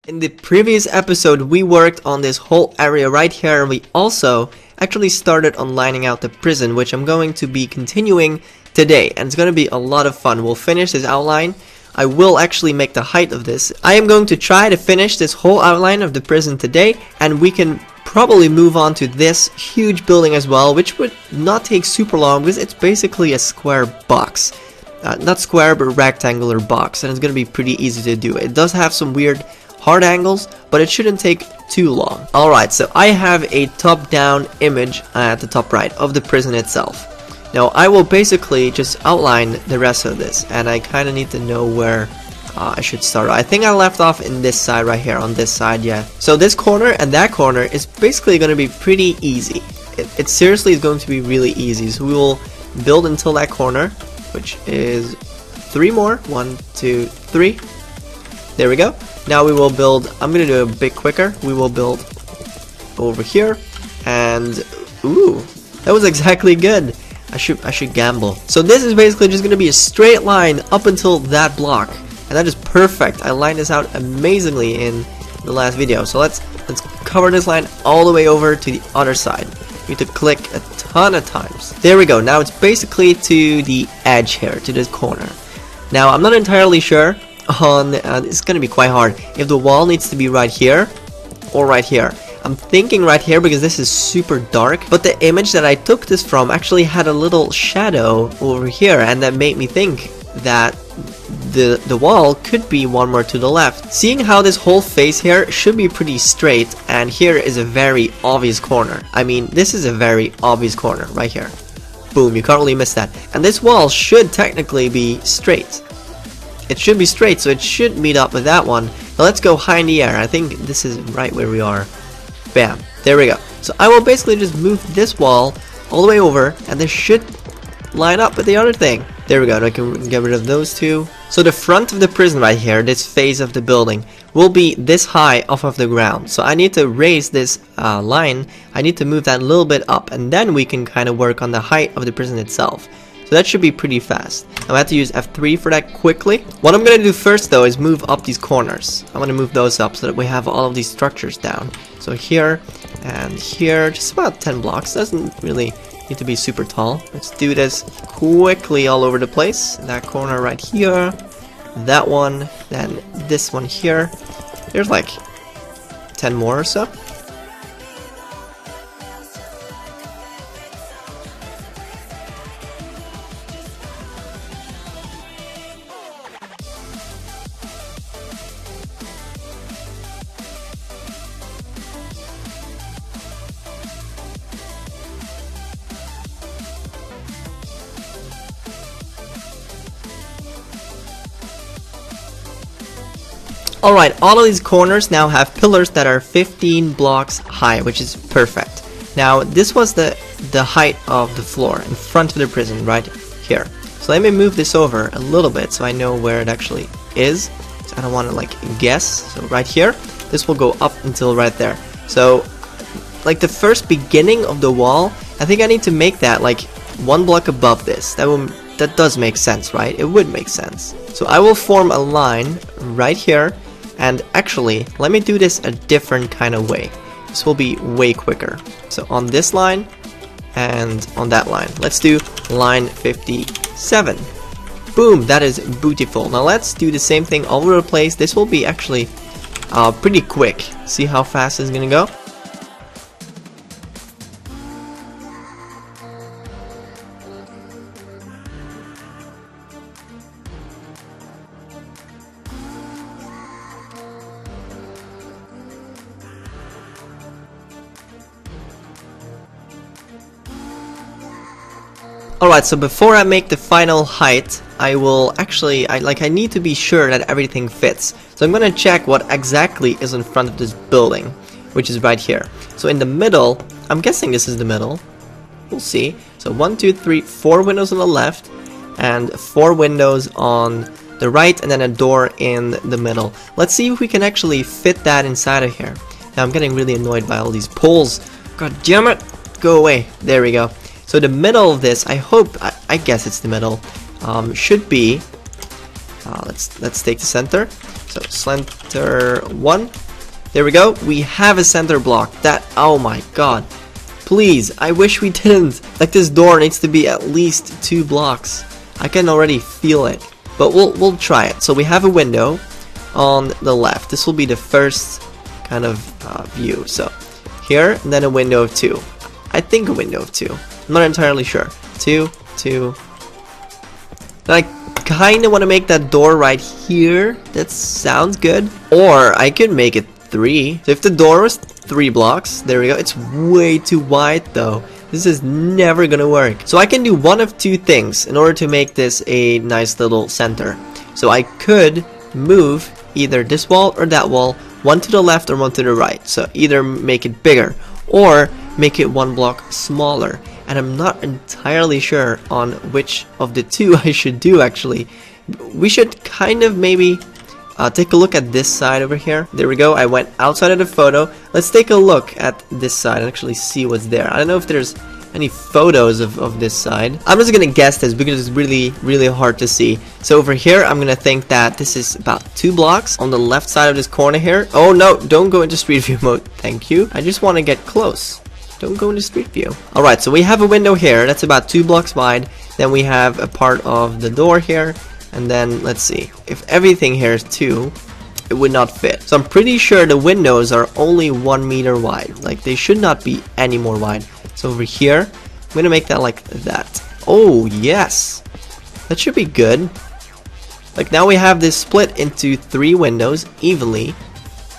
In the previous episode, we worked on this whole area right here, and we also actually started on lining out the prison, which I'm going to be continuing today, and it's going to be a lot of fun. We'll finish this outline. I will actually make the height of this. I am going to try to finish this whole outline of the prison today, and we can probably move on to this huge building as well, which would not take super long because it's basically a square box. Not square, but rectangular box, and it's going to be pretty easy to do. It does have some weird hard angles, but it shouldn't take too long. Alright, so I have a top-down image at the top right of the prison itself. Now I will basically just outline the rest of this, and I kind of need to know where I should start. I think I left off in this side right here, on this side, yeah. So this corner and that corner is basically going to be pretty easy. It seriously is going to be really easy. So we will build until that corner, which is 3 more. 1, 2, 3. There we go. Now we will build, I'm going to do it a bit quicker. We will build over here, and ooh, that was exactly good. I should gamble. So this is basically just going to be a straight line up until that block, and that is perfect. I lined this out amazingly in the last video. So let's cover this line all the way over to the other side. You need to click a ton of times. There we go. Now it's basically to the edge here, to this corner. Now I'm not entirely sure on it's going to be quite hard if the wall needs to be right here or right here. I'm thinking right here because this is super dark, but the image that I took this from actually had a little shadow over here, and that made me think that the wall could be one more to the left. Seeing how this whole face here should be pretty straight, and here is a very obvious corner. I mean, this is a very obvious corner right here. Boom, you can't really miss that. And this wall should technically be straight. It should be straight, so it should meet up with that one. Now let's go high in the air. I think this is right where we are. Bam, there we go. So I will basically just move this wall all the way over, and this should line up with the other thing. There we go. I can get rid of those two. So the front of the prison right here, this face of the building, will be this high off of the ground. So I need to raise this line. I need to move that a little bit up, and then we can kind of work on the height of the prison itself. So that should be pretty fast. I'm going to have to use F3 for that quickly. What I'm going to do first though is move up these corners. I'm going to move those up so that we have all of these structures down. So here and here, just about 10 blocks. Doesn't really need to be super tall. Let's do this quickly all over the place. That corner right here, that one, then this one here. There's like 10 more or so. Alright, all of these corners now have pillars that are 15 blocks high, which is perfect. Now, this was the height of the floor in front of the prison, right here. So let me move this over a little bit so I know where it actually is. So I don't want to like guess. So right here, this will go up until right there. So, like the first beginning of the wall, I think I need to make that like 1 block above this. That does make sense, right? It would make sense. So I will form a line right here. And actually, let me do this a different kind of way. This will be way quicker. So on this line and on that line. Let's do line 57. Boom, that is beautiful. Now let's do the same thing all over the place. This will be actually pretty quick. See how fast it's gonna go? Alright, so before I make the final height, I will actually, I need to be sure that everything fits. So I'm gonna check what exactly is in front of this building, which is right here. So in the middle, I'm guessing this is the middle. We'll see. So 1, 2, 3, 4 windows on the left, and 4 windows on the right, and then a door in the middle. Let's see if we can actually fit that inside of here. Now I'm getting really annoyed by all these poles. God damn it! Go away. There we go. So the middle of this, I guess it's the middle, should be, let's take the center, So center 1. There we go. We have a center block. That, oh my god. Please, I wish we didn't. Like, this door needs to be at least 2 blocks. I can already feel it. But we'll try it. So we have a window on the left. This will be the first kind of view. So here, and then a window of 2. I think a window of 2. I'm not entirely sure. 2, 2. And I kind of want to make that door right here. That sounds good. Or I could make it 3. So if the door was 3 blocks, there we go. It's way too wide though. This is never gonna work. So I can do one of 2 things in order to make this a nice little center. So I could move either this wall or that wall, one to the left or one to the right. So either make it bigger or make it 1 block smaller. And I'm not entirely sure on which of the 2 I should do actually. We should kind of maybe take a look at this side over here. There we go. I went outside of the photo. Let's take a look at this side and actually see what's there. I don't know if there's any photos of this side. I'm just gonna guess this because it's really hard to see. So over here, I'm gonna think that this is about 2 blocks on the left side of this corner here. Oh no, don't go into street view mode. Thank you. I just want to get close. Don't go into street view. Alright, so we have a window here. That's about 2 blocks wide. Then we have a part of the door here. And then, let's see, if everything here is 2, it would not fit. So I'm pretty sure the windows are only 1 meter wide. Like, they should not be any more wide. So over here, I'm gonna make that like that. Oh, yes! That should be good. Like, now we have this split into 3 windows, evenly.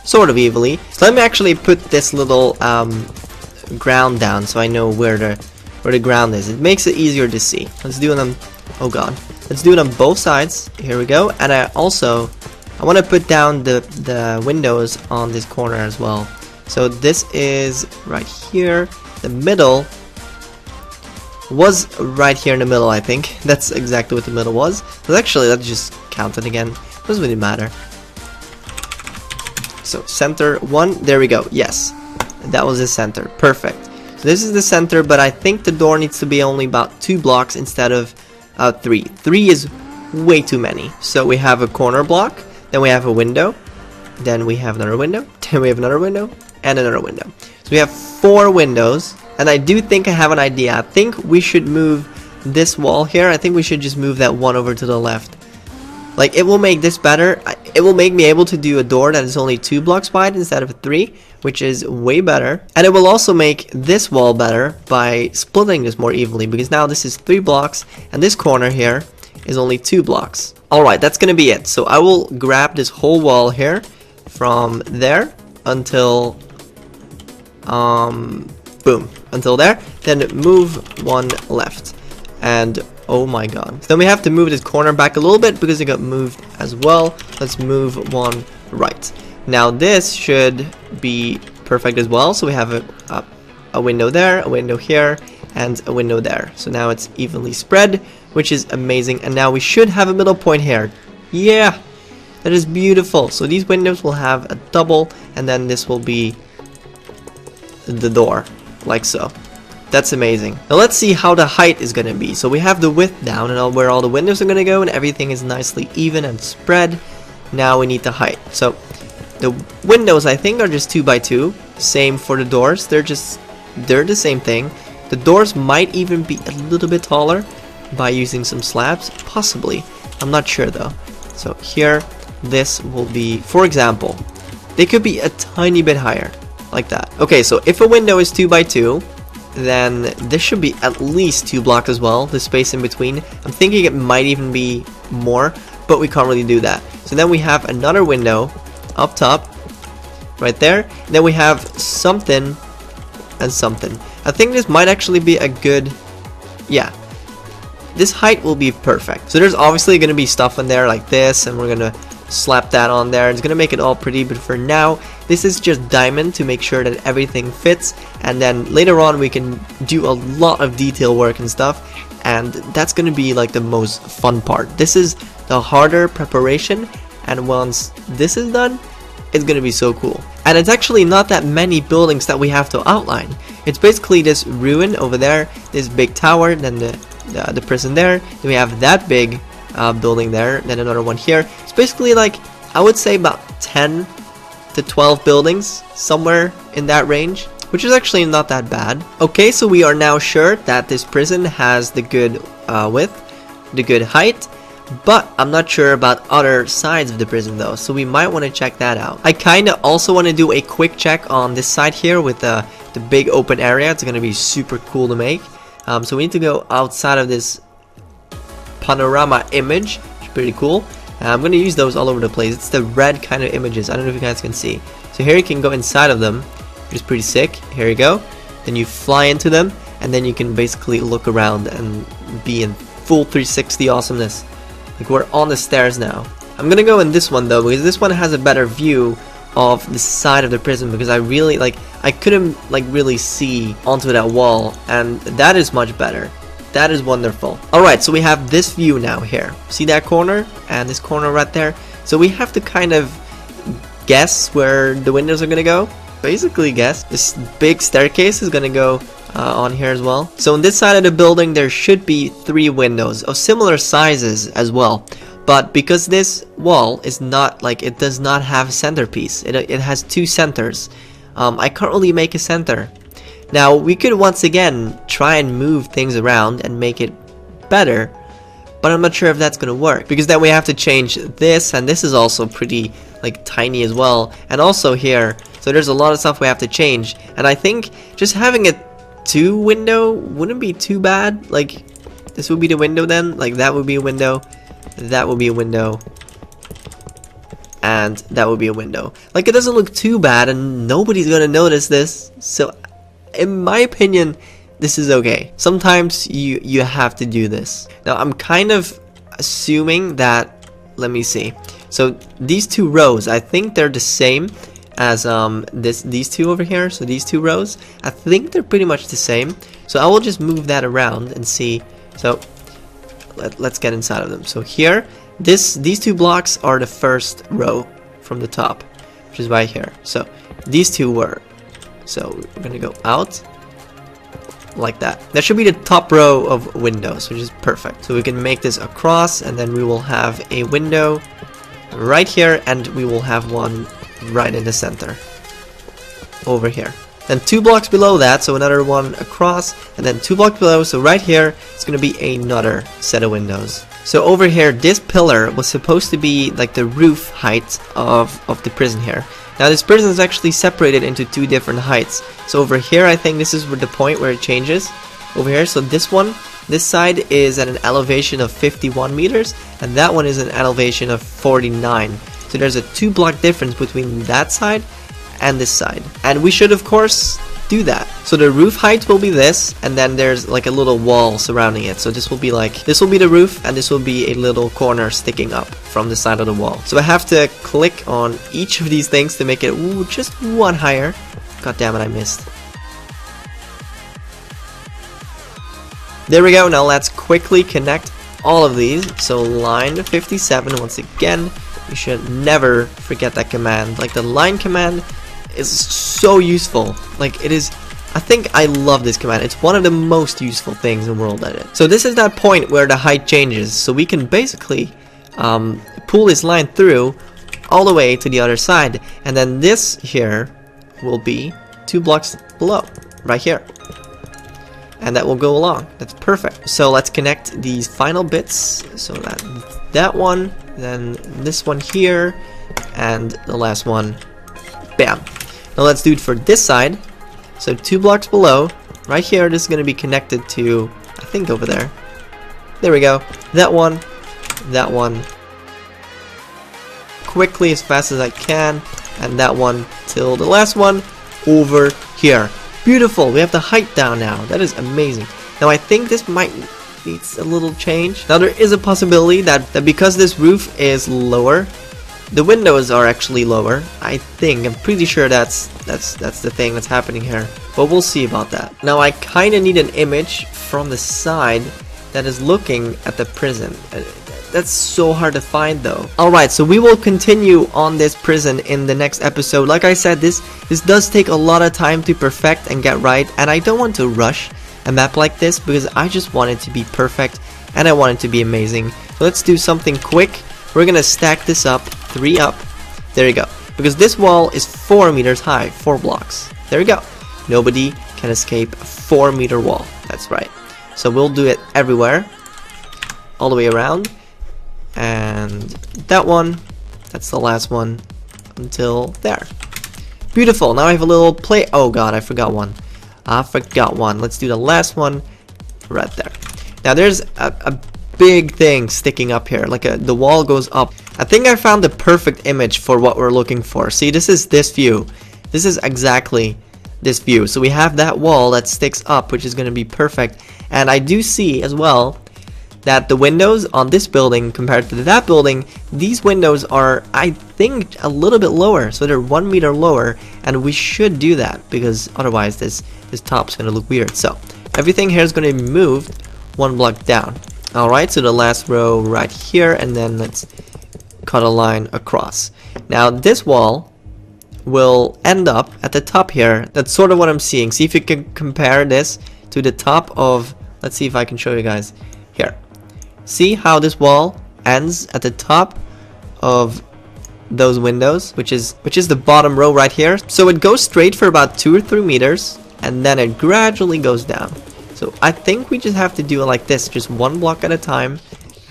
Sort of evenly. So let me actually put this little, ground down so I know where the ground is. It makes it easier to see. Let's do it on, oh god. Let's do it on both sides. Here we go. And I want to put down the windows on this corner as well. So this is right here. The middle was right here in the middle, I think. That's exactly what the middle was. But actually, let's just count it again. Doesn't really matter. So center 1. There we go. Yes. That was the center. Perfect. So this is the center, but I think the door needs to be only about 2 blocks instead of 3. 3 is way too many. So we have a corner block, then we have a window, then we have another window, then we have another window, and another window. So we have 4 windows, and I do think I have an idea. I think we should move this wall here. I think we should just move that one over to the left. Like, it will make this better. It will make me able to do a door that is only 2 blocks wide instead of 3, which is way better. And it will also make this wall better by splitting this more evenly, because now this is 3 blocks and this corner here is only 2 blocks. Alright, that's gonna be it. So I will grab this whole wall here from there until boom, until there, then move 1 left. And oh my god. So then we have to move this corner back a little bit because it got moved as well. Let's move 1 right. Now this should be perfect as well. So we have a window there, a window here, and a window there. So now it's evenly spread, which is amazing. And now we should have a middle point here. Yeah, that is beautiful. So these windows will have a double, and then this will be the door, like so. That's amazing. Now let's see how the height is gonna be. So we have the width down and where all the windows are gonna go, and everything is nicely even and spread. Now we need the height. So the windows, I think, are just 2 by 2. Same for the doors. They're the same thing. The doors might even be a little bit taller by using some slabs, possibly. I'm not sure though. So here, this will be, for example, they could be a tiny bit higher, like that. Okay, so if a window is 2 by 2. Then this should be at least 2 blocks as well, the space in between. I'm thinking it might even be more, but we can't really do that. So then we have another window up top, right there. And then we have something and something. I think this might actually be a good, yeah. This height will be perfect. So there's obviously going to be stuff in there like this, and we're going to slap that on there. It's gonna make it all pretty, but for now this is just diamond to make sure that everything fits, and then later on we can do a lot of detail work and stuff, and that's gonna be like the most fun part. This is the harder preparation, and once this is done, it's gonna be so cool. And it's actually not that many buildings that we have to outline. It's basically this ruin over there, this big tower, then the prison there, then we have that big building there, then another one here. It's basically like I would say about 10 to 12 buildings, somewhere in that range, which is actually not that bad. Okay, so we are now sure that this prison has the good width, the good height, but I'm not sure about other sides of the prison though, so we might want to check that out. I kinda also want to do a quick check on this side here with the big open area. It's gonna be super cool to make. So we need to go outside of this panorama image, which is pretty cool. I'm gonna use those all over the place. It's the red kind of images. I don't know if you guys can see. So here you can go inside of them, which is pretty sick. Here you go. Then you fly into them, and then you can basically look around and be in full 360 awesomeness. Like we're on the stairs now. I'm gonna go in this one though, because this one has a better view of the side of the prison, because I couldn't really see onto that wall, and that is much better. That is wonderful. Alright, so we have this view now here. See that corner? And this corner right there? So we have to kind of guess where the windows are gonna go. Basically guess. This big staircase is gonna go on here as well. So on this side of the building there should be 3 windows of similar sizes as well. But because this wall is not, it does not have a centerpiece. It has 2 centers. I can't really make a center. Now we could once again try and move things around and make it better, but I'm not sure if that's gonna work, because then we have to change this, and this is also pretty tiny as well, and also here. So there's a lot of stuff we have to change, and I think just having a 2 window wouldn't be too bad. This would be the window then, that would be a window, that would be a window, and that would be a window. It doesn't look too bad, and nobody's gonna notice this. So in my opinion, this is okay. Sometimes you have to do this. Now I'm kind of assuming that, let me see. So these 2 rows, I think they're the same as these 2 over here. So these 2 rows, I think they're pretty much the same. So I will just move that around and see. So let's get inside of them. So here, these 2 blocks are the first row from the top, which is right here. So these 2 were. So we're gonna go out like that. That should be the top row of windows, which is perfect. So we can make this across, and then we will have a window right here, and we will have one right in the center over here. Then 2 blocks below that, so another one across, and then 2 blocks below, so right here it's gonna be another set of windows. So over here, this pillar was supposed to be the roof height of the prison here. Now this prison is actually separated into 2 different heights. So over here, I think this is the point where it changes. Over here, so this side is at an elevation of 51 meters, and that one is an elevation of 49. So there's a 2 block difference between that side and this side. And we should of course do that. So the roof height will be this, and then there's a little wall surrounding it. So this will be this will be the roof, and this will be a little corner sticking up from the side of the wall. So I have to click on each of these things to make it just 1 higher. God damn it, I missed. There we go. Now let's quickly connect all of these. So line 57, once again, you should never forget that command. The line command is so useful. It is, I think I love this command. It's one of the most useful things in World Edit. So this is that point where the height changes. So we can basically pull this line through all the way to the other side. And then this here will be 2 blocks below, right here. And that will go along. That's perfect. So let's connect these final bits. So that one, then this one here, and the last one. Bam. Now let's do it for this side. So 2 blocks below, right here, this is going to be connected to, I think, over there. There we go. That one, that one. Quickly, as fast as I can, and that one till the last one over here. Beautiful. We have the height down now. That is amazing. Now I think this might need a little change. Now there is a possibility that because this roof is lower, the windows are actually lower. I'm pretty sure that's the thing that's happening here. But we'll see about that. Now I kind of need an image from the side that is looking at the prison. That's so hard to find though. Alright, so we will continue on this prison in the next episode. Like I said, this does take a lot of time to perfect and get right, and I don't want to rush a map like this because I just want it to be perfect and I want it to be amazing. So let's do something quick. We're gonna stack this up 3 up. There you go. Because this wall is 4 meters high, 4 blocks. There you go. Nobody can escape a 4-meter wall. That's right. So we'll do it everywhere, all the way around. And that one, that's the last one until there. Beautiful. Now I have a little play. Oh god, I forgot one. Let's do the last one right there. Now there's a big thing sticking up here, like the wall goes up. I think I found the perfect image for what we're looking for. See, this is this view. This is exactly this view. So we have that wall that sticks up, which is going to be perfect. And I do see as well that the windows on this building compared to that building, these windows are, I think, a little bit lower. So they're 1 meter lower, and we should do that because otherwise this top's going to look weird. So everything here is going to be moved 1 block down. Alright, so the last row right here, and then let's cut a line across. Now this wall will end up at the top here. That's sort of what I'm seeing. See if you can compare this to the top of, let's see if I can show you guys here. See how this wall ends at the top of those windows, which is the bottom row right here. So it goes straight for about 2 or 3 meters, and then it gradually goes down. So I think we just have to do it like this, just 1 block at a time,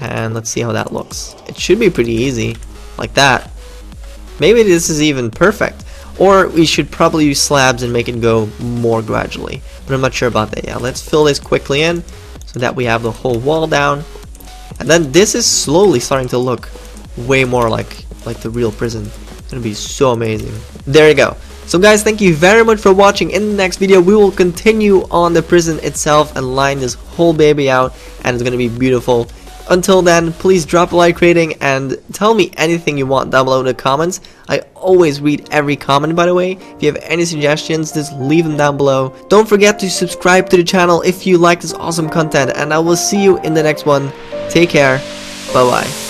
and let's see how that looks. It should be pretty easy, like that. Maybe this is even perfect, or we should probably use slabs and make it go more gradually, but I'm not sure about that. Yeah, let's fill this quickly in so that we have the whole wall down, and then this is slowly starting to look way more like the real prison. It's gonna be so amazing. There you go. So guys, thank you very much for watching. In the next video, we will continue on the prison itself and line this whole baby out, and it's going to be beautiful. Until then, please drop a like rating and tell me anything you want down below in the comments. I always read every comment, by the way. If you have any suggestions, just leave them down below. Don't forget to subscribe to the channel if you like this awesome content, and I will see you in the next one. Take care. Bye-bye.